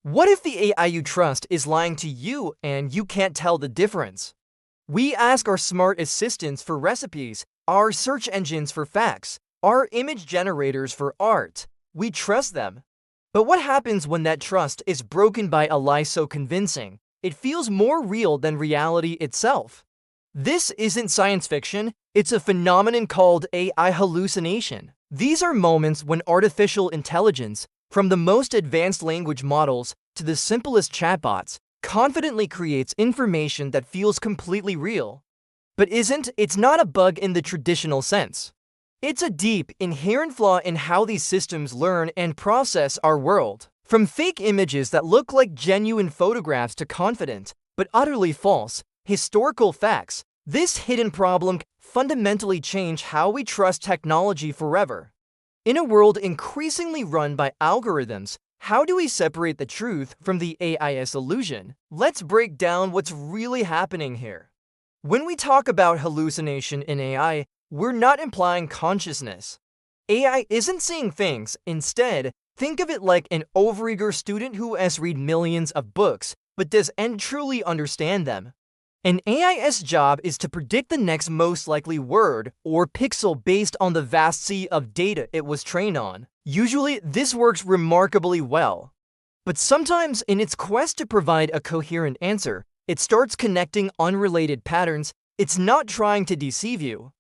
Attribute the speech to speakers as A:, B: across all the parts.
A: What if the AI you trust is lying to you and you can't tell the difference? We ask our smart assistants for recipes, our search engines for facts, our image generators for art. We trust them. But what happens when that trust is broken by a lie so convincing it feels more real than reality itself? This isn't science fiction, it's a phenomenon called AI hallucination. These are moments when artificial intelligence, from the most advanced language models to the simplest chatbots, confidently creates information that feels completely real. But it's not a bug in the traditional sense. It's a deep, inherent flaw in how these systems learn and process our world. From fake images that look like genuine photographs to confident, but utterly false, historical facts, this hidden problem can fundamentally change how we trust technology forever. In a world increasingly run by algorithms, how do we separate the truth from the AI's illusion? Let's break down what's really happening here. When we talk about hallucination in AI, we're not implying consciousness. AI isn't seeing things. Instead, think of it like an overeager student who has read millions of books but doesn't truly understand them. An AI's job is to predict the next most likely word or pixel based on the vast sea of data it was trained on. Usually, this works remarkably well. But sometimes, in its quest to provide a coherent answer, it starts connecting unrelated patterns. It's not trying to deceive you.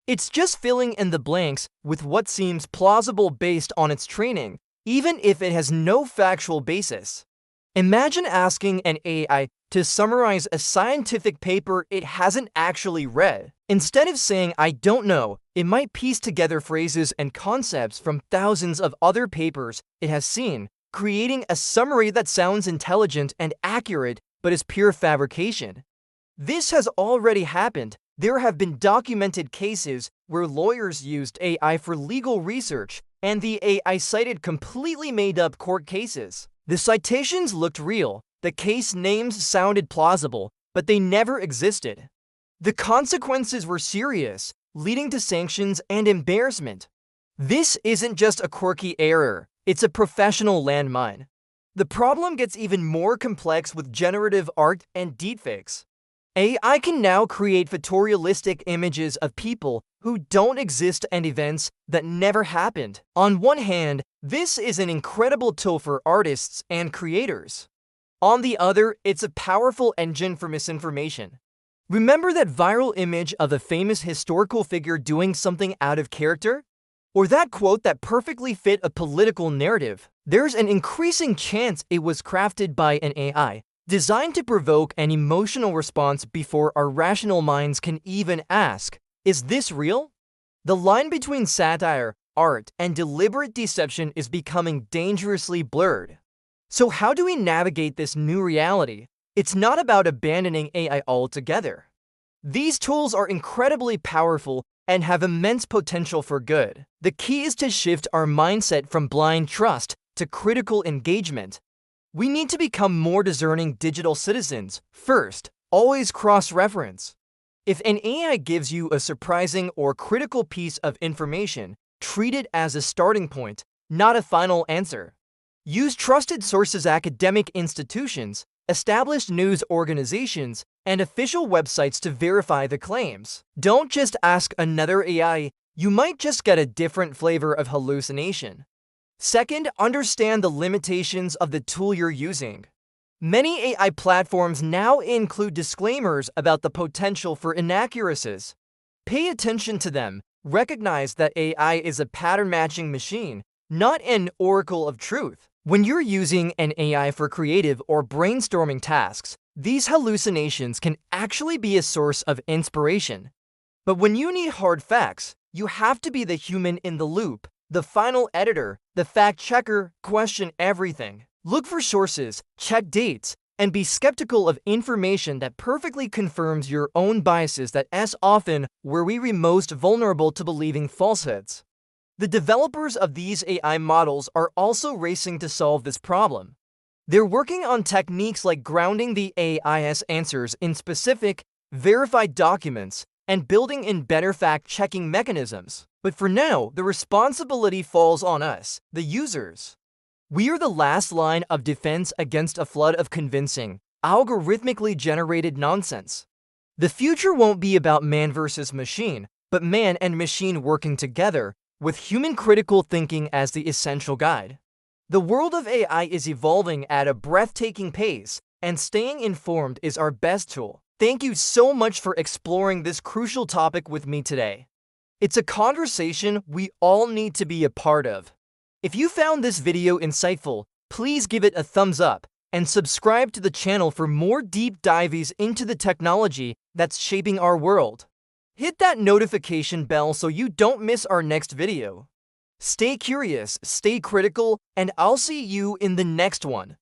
A: It's just filling in the blanks with what seems plausible based on its training, even if it has no factual basis. Imagine asking an AI to summarize a scientific paper it hasn't actually read. Instead of saying, "I don't know," it might piece together phrases and concepts from thousands of other papers it has seen, creating a summary that sounds intelligent and accurate but is pure fabrication. This has already happened. There have been documented cases where lawyers used AI for legal research, and the AI cited completely made-up court cases. The citations looked real, the case names sounded plausible, but they never existed. The consequences were serious, leading to sanctions and embarrassment. This isn't just a quirky error, it's a professional landmine. The problem gets even more complex with generative art and deepfakes. AI can now create photorealistic images of people who don't exist and events that never happened. On one hand, this is an incredible tool for artists and creators. On the other, it's a powerful engine for misinformation. Remember that viral image of a famous historical figure doing something out of character? Or that quote that perfectly fit a political narrative? There's an increasing chance it was crafted by an AI, designed to provoke an emotional response before our rational minds can even ask, "Is this real?" The line between satire, art, and deliberate deception is becoming dangerously blurred. So how do we navigate this new reality? It's not about abandoning AI altogether. These tools are incredibly powerful and have immense potential for good. The key is to shift our mindset from blind trust to critical engagement. We need to become more discerning digital citizens. First, always cross-reference. If an AI gives you a surprising or critical piece of information, treat it as a starting point, not a final answer. Use trusted sources, academic institutions, established news organizations, and official websites to verify the claims. Don't just ask another AI, you might just get a different flavor of hallucination. Second, understand the limitations of the tool you're using. Many AI platforms now include disclaimers about the potential for inaccuracies. Pay attention to them. Recognize that AI is a pattern-matching machine, not an oracle of truth. When you're using an AI for creative or brainstorming tasks, these hallucinations can actually be a source of inspiration. But when you need hard facts, you have to be the human in the loop, the final editor, the fact checker. Question everything. Look for sources, check dates, and be skeptical of information that perfectly confirms your own biases. That's often where we're most vulnerable to believing falsehoods. The developers of these AI models are also racing to solve this problem. They're working on techniques like grounding the AI's answers in specific, verified documents and building in better fact-checking mechanisms. But for now, the responsibility falls on us, the users. We are the last line of defense against a flood of convincing, algorithmically generated nonsense. The future won't be about man versus machine, but man and machine working together, with human critical thinking as the essential guide. The world of AI is evolving at a breathtaking pace, and staying informed is our best tool. Thank you so much for exploring this crucial topic with me today. It's a conversation we all need to be a part of. If you found this video insightful, please give it a thumbs up and subscribe to the channel for more deep dives into the technology that's shaping our world. Hit that notification bell so you don't miss our next video. Stay curious, stay critical, and I'll see you in the next one.